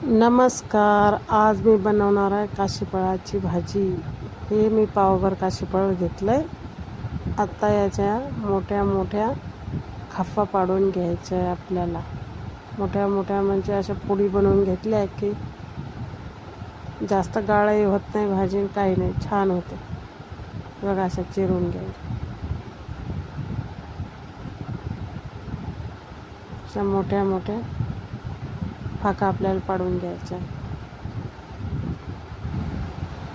नमस्कार. आज मी बनवणार आहे काशीफळाची भाजी. हे मी पावभर काशीफळ घेतलं आहे. आता याच्या मोठ्या मोठ्या खाफा पाडून घ्यायच्या आहे आपल्याला. मोठ्या मोठ्या म्हणजे अशा पोळी बनवून घेतल्या की जास्त गाळही होत नाही भाजी, काही नाही, छान होते बघा. अशा चिरून घ्यायच्या, अशा मोठ्या मोठ्या फाका आपल्याला पाडून घ्यायच्या.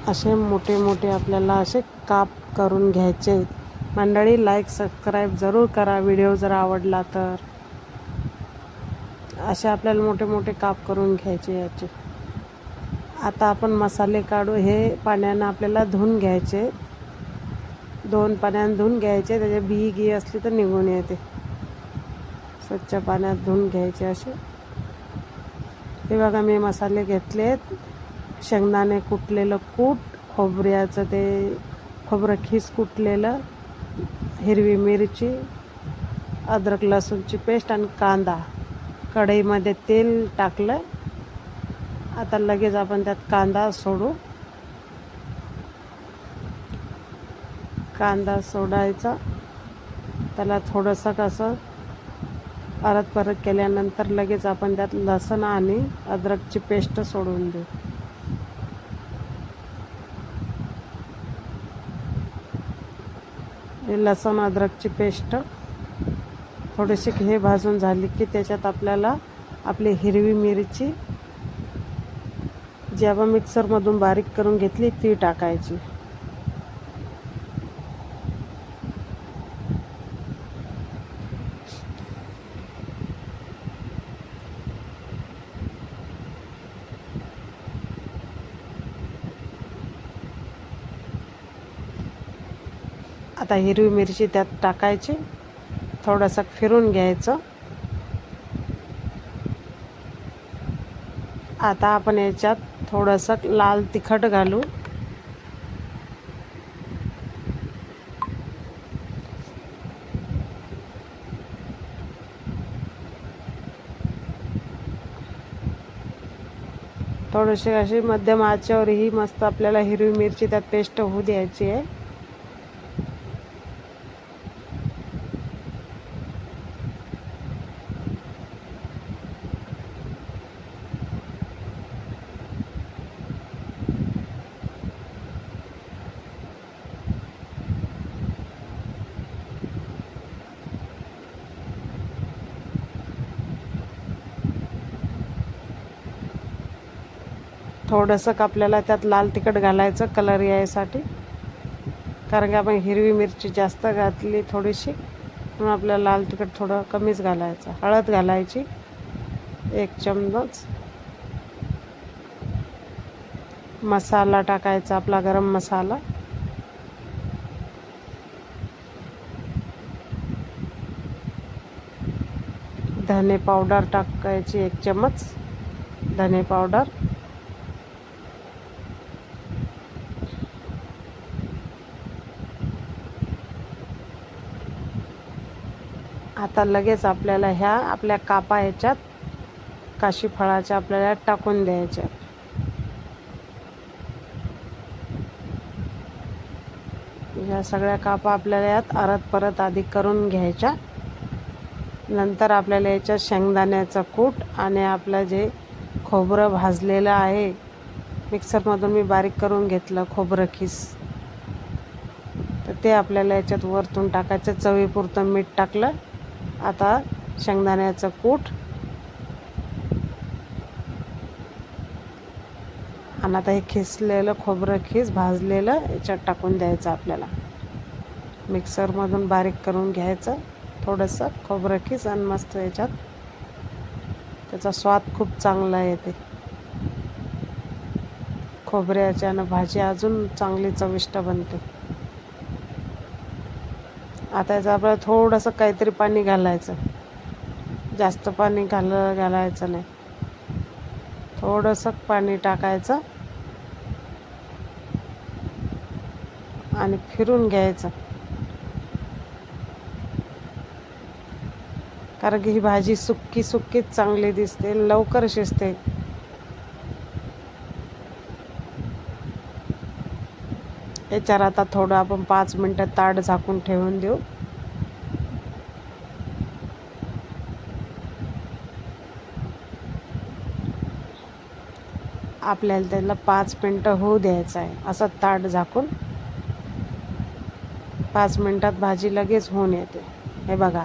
असे मोठे मोठे आपल्याला असे काप करून घ्यायचे. मंडळी, लाईक सबस्क्राईब जरूर करा व्हिडिओ जर आवडला तर. असे आपल्याला मोठे मोठे काप करून घ्यायचे याचे. आता आपण मसाले काढू. हे पाण्यानं आपल्याला धुवून घ्यायचे, 2 पाण्यानं धुवून घ्यायचे. त्याचे बी असली तर निघून येते. स्वच्छ पाण्यात धुवून घ्यायचे असे. हे बघा, मी मसाले घेतलेत. शेंगदाणे कुटलेलं कूट, खोबऱ्याचं ते खोबरं खीस कुटलेलं, हिरवी मिरची, अद्रक लसूणची पेस्ट आणि कांदा. कढईमध्ये तेल टाकलं. आता लगेच आपण त्यात कांदा सोडू. कांदा सोडायचा, त्याला थोडंसं कसं परत केल्यानंतर लगेच आपण त्यात लसूण आणि अद्रकची पेस्ट सोडून देऊ. लसूण अद्रकची पेस्ट थोडीशी हे भाजून झाली की त्याच्यात आपल्याला आपली हिरवी मिरची जी आपण मिक्सरमधून बारीक करून घेतली ती टाकायची. आता हिरवी मिरची त्यात टाकायची, थोडंसं फिरून घ्यायचं. आता आपण याच्यात थोडंसं लाल तिखट घालू. थोडीशी अशी मध्यम आचेवर ही मस्त आपल्याला हिरवी मिरची त्यात पेस्ट होऊ द्यायची आहे. थोडंसं आपल्याला त्यात लाल तिखट घालायचं कलर यायसाठी, कारण की आपण हिरवी मिरची जास्त घातली थोडीशी, म्हणून आपल्याला लाल तिखट थोडं कमीच घालायचं. हळद घालायची 1 चमच. मसाला टाकायचा आपला गरम मसाला. धने पावडर टाकायची 1 चमच धने पावडर. आता लगेच आपल्याला ह्या आपल्या कापा ह्याच्यात काशीफळाच्या आपल्याला टाकून द्यायच्या. ह्या सगळ्या कापा आपल्याला यात परत आधी करून घ्यायच्या. नंतर आपल्याला याच्यात शेंगदाण्याचं कूट आणि आपलं जे खोबरं भाजलेलं आहे, मिक्सरमधून मी बारीक करून घेतलं खोबरं खीस, तर ते आपल्याला याच्यात वरतून टाकायचं. चवीपुरतं मीठ टाकलं. आता शेंगदाण्याचं कूट आणि आता हे खिसलेलं खोबरं खीस भाजलेलं याच्यात टाकून द्यायचं. आपल्याला मिक्सरमधून बारीक करून घ्यायचं थोडंसं खोबरं खीस, आणि मस्त याच्यात त्याचा स्वाद खूप चांगला येते. खोबऱ्याच्यानं भाजी अजून चांगली चविष्ट बनते. आता याचं आपल्याला थोडंसं काहीतरी पाणी घालायचं, जास्त पाणी घालायचं नाही. थोडंसं पाणी टाकायचं आणि फिरून घ्यायचं, कारण की ही भाजी सुक्कीच चांगली दिसते, लवकर शिजते. याच्यावर आता थोडं आपण 5 मिनटं ताट झाकून ठेवून देऊ. आपल्याला त्याला 5 मिनटं होऊ द्यायचं आहे. असं ताट झाकून 5 मिनटात भाजी लगेच होऊन येते. हे बघा,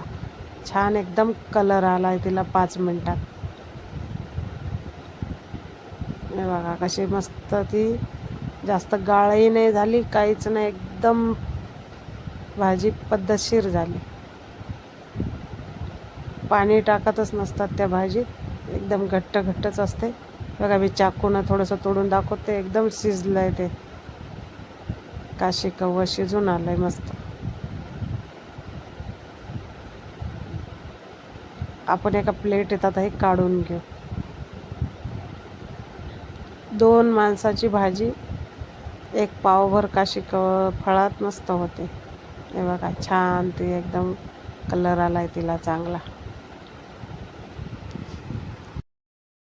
छान एकदम कलर आला आहे तिला 5 मिनटात. हे बघा कशी मस्त ती, जास्त गाळही नाही झाली, काहीच नाही, एकदम भाजी पद्धतशीर झाली. पाणी टाकतच नसतात त्या भाजीत, एकदम घट्ट घट्टच असते. बघा मी चाकूनं थोडंसं तोडून दाखवते, एकदम शिजलं आहे ते. काशी कव्वा शिजून आलं आहे मस्त. आपण एका प्लेट येतात हे काढून घेऊ. 2 माणसाची भाजी 1 पावभर काशी फळात मस्त होते. हे बघा छान ती एकदम कलर आला आहे तिला चांगला.